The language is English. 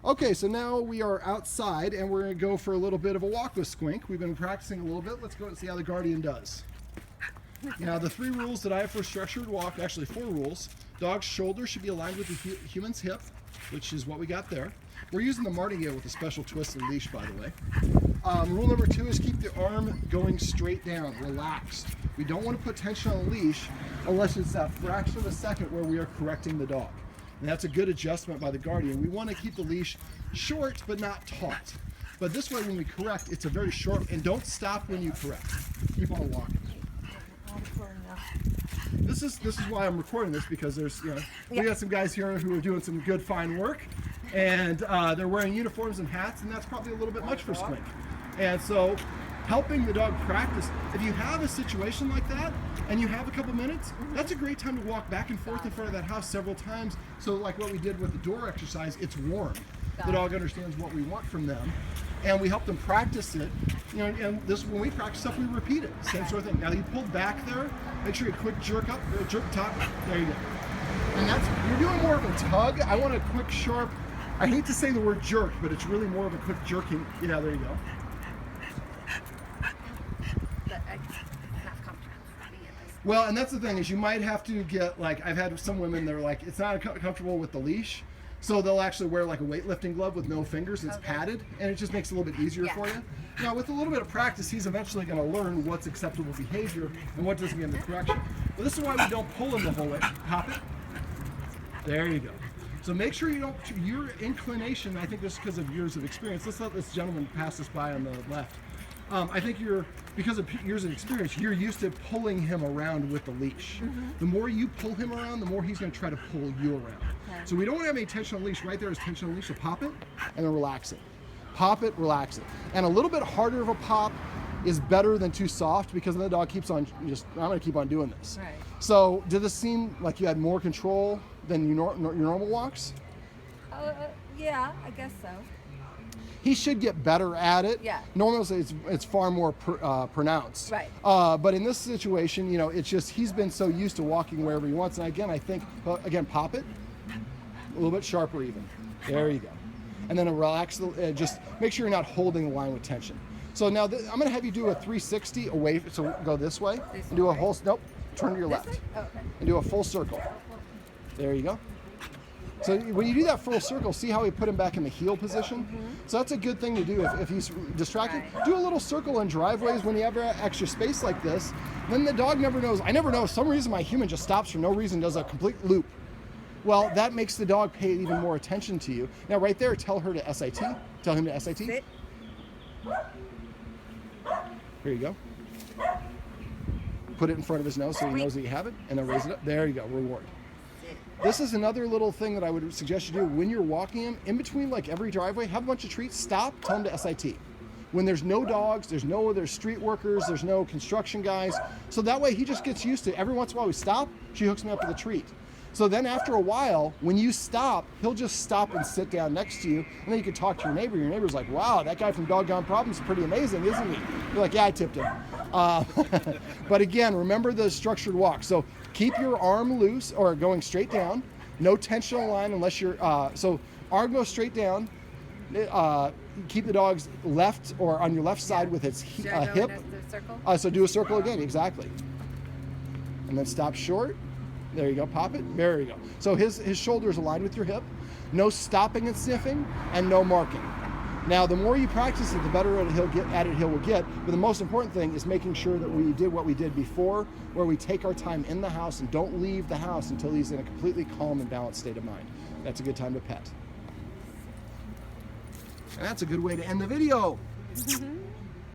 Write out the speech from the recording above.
Okay, so now we are outside and we're going to go for a little bit of a walk with Squink. We've been practicing a little bit. Let's go and see how the Guardian does. Now, the 3 rules that I have for structured walk, actually 4 rules. Dog's shoulder should be aligned with the human's hip, which is what we got there. We're using the martingale with a special twist and leash, by the way. Rule number 2 is keep the arm going straight down, relaxed. We don't want to put tension on the leash unless it's that fraction of a second where we are correcting the dog. And that's a good adjustment by the Guardian. We want to keep the leash short but not taut. But this way when we correct, it's a very short, and don't stop when you correct. Keep on walking. This is why I'm recording this, because there's, we got some guys here who are doing some good fine work, and they're wearing uniforms and hats, and that's probably a little bit much for Squink. And so helping the dog practice, if you have a situation like that and you have a couple minutes, that's a great time to walk back and forth in front of that house several times. So like what we did with the door exercise, it's warm. The dog understands what we want from them, and we help them practice it. And this, when we practice stuff, we repeat it. Same sort of thing. Now you pulled back there, make sure you quick jerk up, jerk top. There you go. And that's, you're doing more of a tug. I want a quick, sharp, I hate to say the word jerk, but it's really more of a quick jerking. Yeah, there you go. Well, and that's the thing, is you might have to get, like, I've had some women, they're like, it's not comfortable with the leash, so they'll actually wear like a weightlifting glove with no fingers. It's padded, and it just makes it a little bit easier for you. Now, with a little bit of practice, he's eventually going to learn what's acceptable behavior and what doesn't get into correction. But this is why we don't pull him the whole way. Pop it. There you go. So make sure you don't, your inclination, I think this is because of years of experience. Let's let this gentleman pass us by on the left. I think because of years of experience, you're used to pulling him around with the leash. The more you pull him around, the more he's going to try to pull you around. So we don't want to have any tension on the leash. Right there is tension on the leash, so pop it and then relax it. Pop it, relax it. And a little bit harder of a pop is better than too soft, because then the dog keeps on I'm going to keep on doing this. Right. So did this seem like you had more control than your normal walks? Yeah, I guess so. He should get better at it. Yeah. Normally it's far more pronounced. Right. But in this situation, it's just he's been so used to walking wherever he wants. And again, I think, again, pop it. A little bit sharper even. There you go. And then relax, just make sure you're not holding the line with tension. So now I'm going to have you do a 360 away. So go this way and do a whole, nope, turn to your left. Oh, okay. And do a full circle. There you go. So when you do that full circle, see how we put him back in the heel position? So that's a good thing to do if he's distracted. Right. Do a little circle in driveways when you have extra space like this. Then the dog never knows. I never know. For some reason my human just stops for no reason, does a complete loop. Well, that makes the dog pay even more attention to you. Now right there, tell her to SIT. Tell him to SIT. Sit. Here you go. Put it in front of his nose so he knows that you have it, and then raise it up. There you go, reward. This is another little thing that I would suggest you do when you're walking him. In between like every driveway, have a bunch of treats, stop, tell him to SIT. When there's no dogs, there's no other street workers, there's no construction guys. So that way he just gets used to it. Every once in a while we stop, she hooks me up with a treat. So then after a while, when you stop, he'll just stop and sit down next to you, and then you can talk to your neighbor. Your neighbor's like, wow, that guy from Doggone Problems is pretty amazing, isn't he? You're like, yeah, I tipped him. But again, remember the structured walk. So keep your arm loose or going straight down. No tension on the line unless you're, so arm goes straight down. Keep the dog's left or on your left side with its hip. So do a circle again, exactly. And then stop short. There you go, pop it, there you go. So his shoulder is aligned with your hip. No stopping and sniffing, and no marking. Now, the more you practice it, the better he'll get. But the most important thing is making sure that we did what we did before, where we take our time in the house and don't leave the house until he's in a completely calm and balanced state of mind. That's a good time to pet. And that's a good way to end the video.